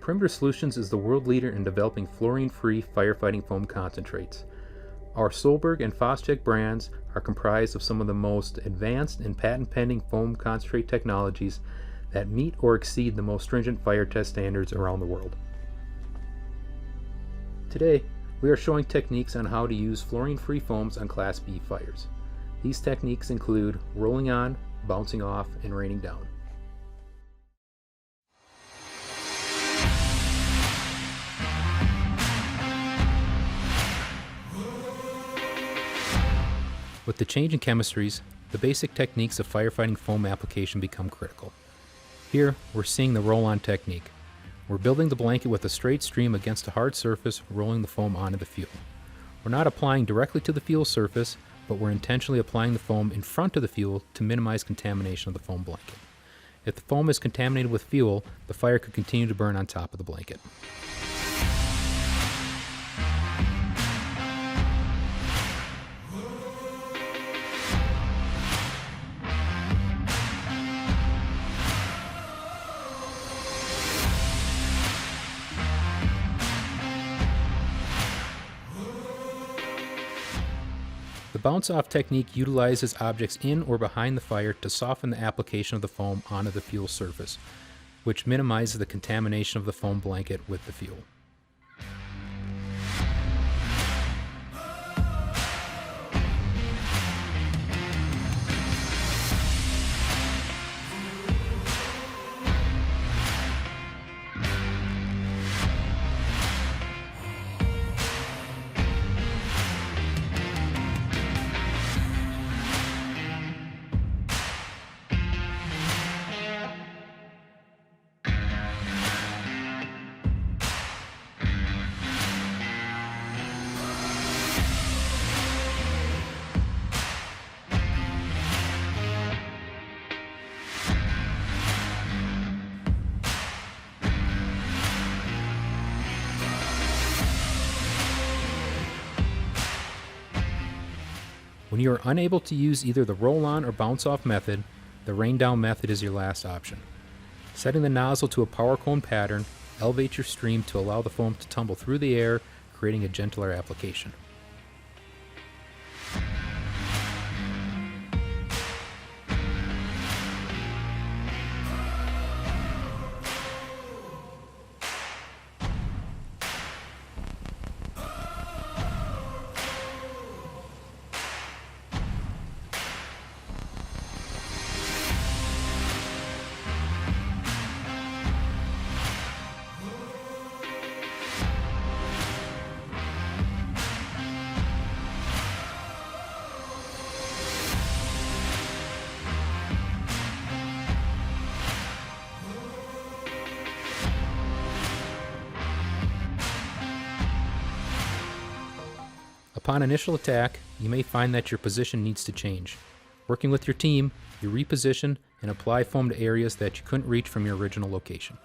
Perimeter Solutions is the world leader in developing fluorine-free firefighting foam concentrates. Our Solberg and Foscheck brands are comprised of some of the most advanced and patent-pending foam concentrate technologies that meet or exceed the most stringent fire test standards around the world. Today, we are showing techniques on how to use fluorine-free foams on Class B fires. These techniques include rolling on, bouncing off, and raining down. With the change in chemistries, the basic techniques of firefighting foam application become critical. Here, we're seeing the roll-on technique. We're building the blanket with a straight stream against a hard surface, rolling the foam onto the fuel. We're not applying directly to the fuel surface, but we're intentionally applying the foam in front of the fuel to minimize contamination of the foam blanket. If the foam is contaminated with fuel, the fire could continue to burn on top of the blanket. The bounce-off technique utilizes objects in or behind the fire to soften the application of the foam onto the fuel surface, which minimizes the contamination of the foam blanket with the fuel. When you are unable to use either the roll-on or bounce-off method, the rain-down method is your last option. Setting the nozzle to a power cone pattern, elevate your stream to allow the foam to tumble through the air, creating a gentler application. Upon initial attack, you may find that your position needs to change. Working with your team, you reposition and apply foam to areas that you couldn't reach from your original location.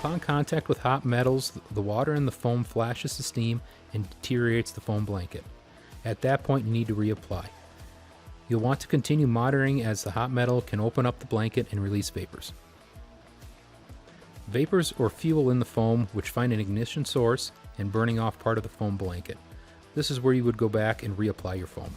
Upon contact with hot metals, the water in the foam flashes to steam and deteriorates the foam blanket. At that point, you need to reapply. You'll want to continue monitoring as the hot metal can open up the blanket and release vapors. Vapors or fuel in the foam which find an ignition source and burning off part of the foam blanket. This is where you would go back and reapply your foam.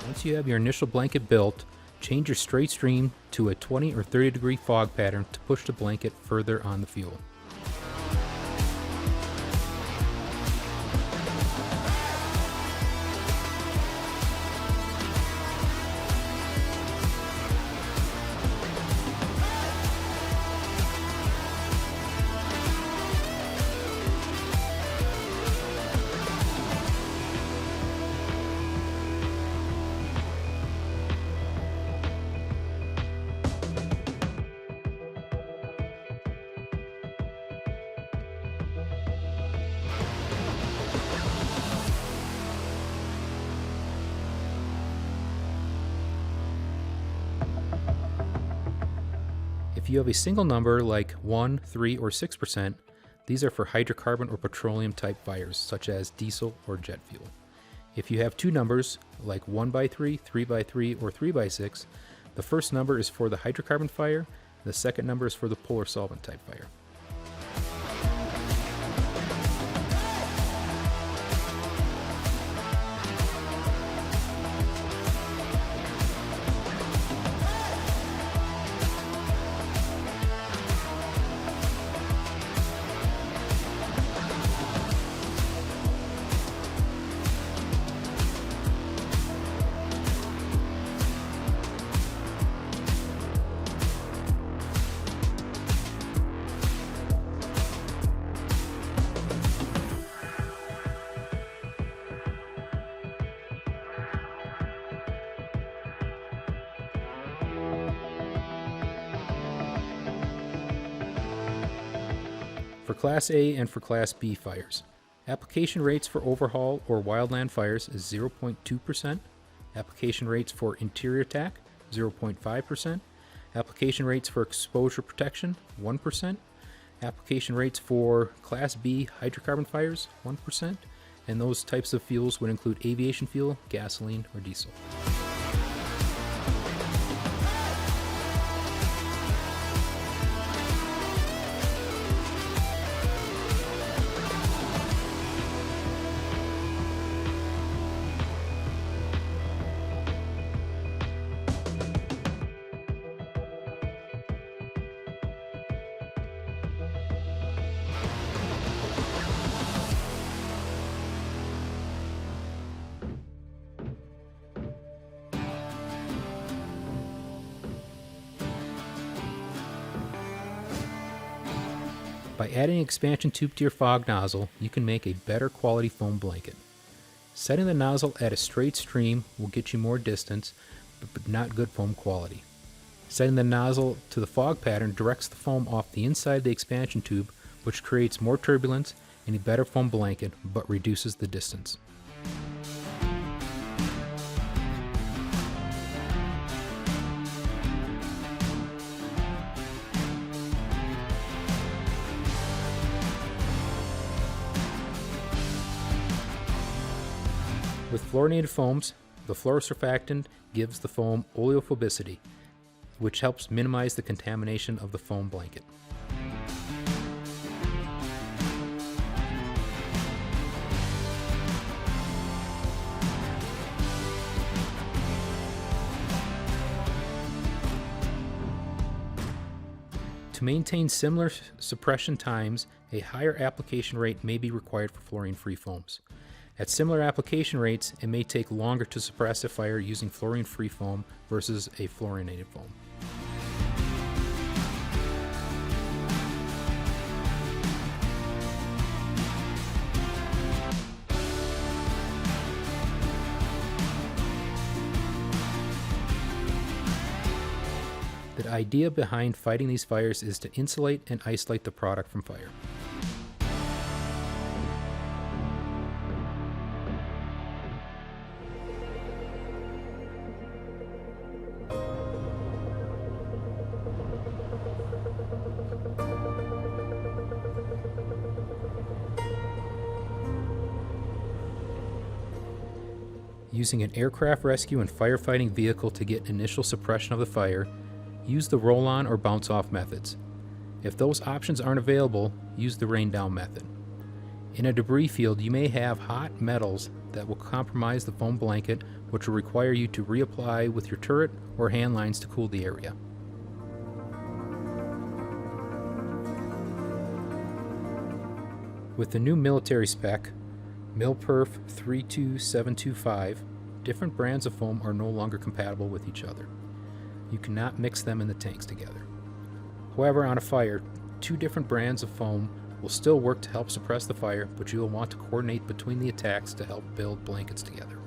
Once you have your initial blanket built, Change your straight stream to a 20 or 30 degree fog pattern to push the blanket further on the fuel. If you have a single number like 1, 3, or 6%, these are for hydrocarbon or petroleum type fires, such as diesel or jet fuel. If you have two numbers like 1x3, 3x3, or 3x6, the first number is for the hydrocarbon fire, and the second number is for the polar solvent type fire. For Class A and for Class B fires, application rates for overhaul or wildland fires is 0.2%, application rates for interior attack 0.5%, application rates for exposure protection 1%, application rates for Class B hydrocarbon fires 1%, and those types of fuels would include aviation fuel, gasoline, or diesel. By adding an expansion tube to your fog nozzle, you can make a better quality foam blanket. Setting the nozzle at a straight stream will get you more distance, but not good foam quality. Setting the nozzle to the fog pattern directs the foam off the inside of the expansion tube, which creates more turbulence and a better foam blanket, but reduces the distance. With fluorinated foams, the fluorosurfactant gives the foam oleophobicity, which helps minimize the contamination of the foam blanket. To maintain similar suppression times, a higher application rate may be required for fluorine-free foams. At similar application rates, it may take longer to suppress a fire using fluorine-free foam versus a fluorinated foam. The idea behind fighting these fires is to insulate and isolate the product from fire. Using an aircraft rescue and firefighting vehicle to get initial suppression of the fire, use the roll-on or bounce-off methods. If those options aren't available, use the rain-down method. In a debris field, you may have hot metals that will compromise the foam blanket, which will require you to reapply with your turret or hand lines to cool the area. With the new military spec, MilPerf 32725, different brands of foam are no longer compatible with each other. You cannot mix them in the tanks together. However, on a fire, 2 different brands of foam will still work to help suppress the fire, but you will want to coordinate between the attacks to help build blankets together.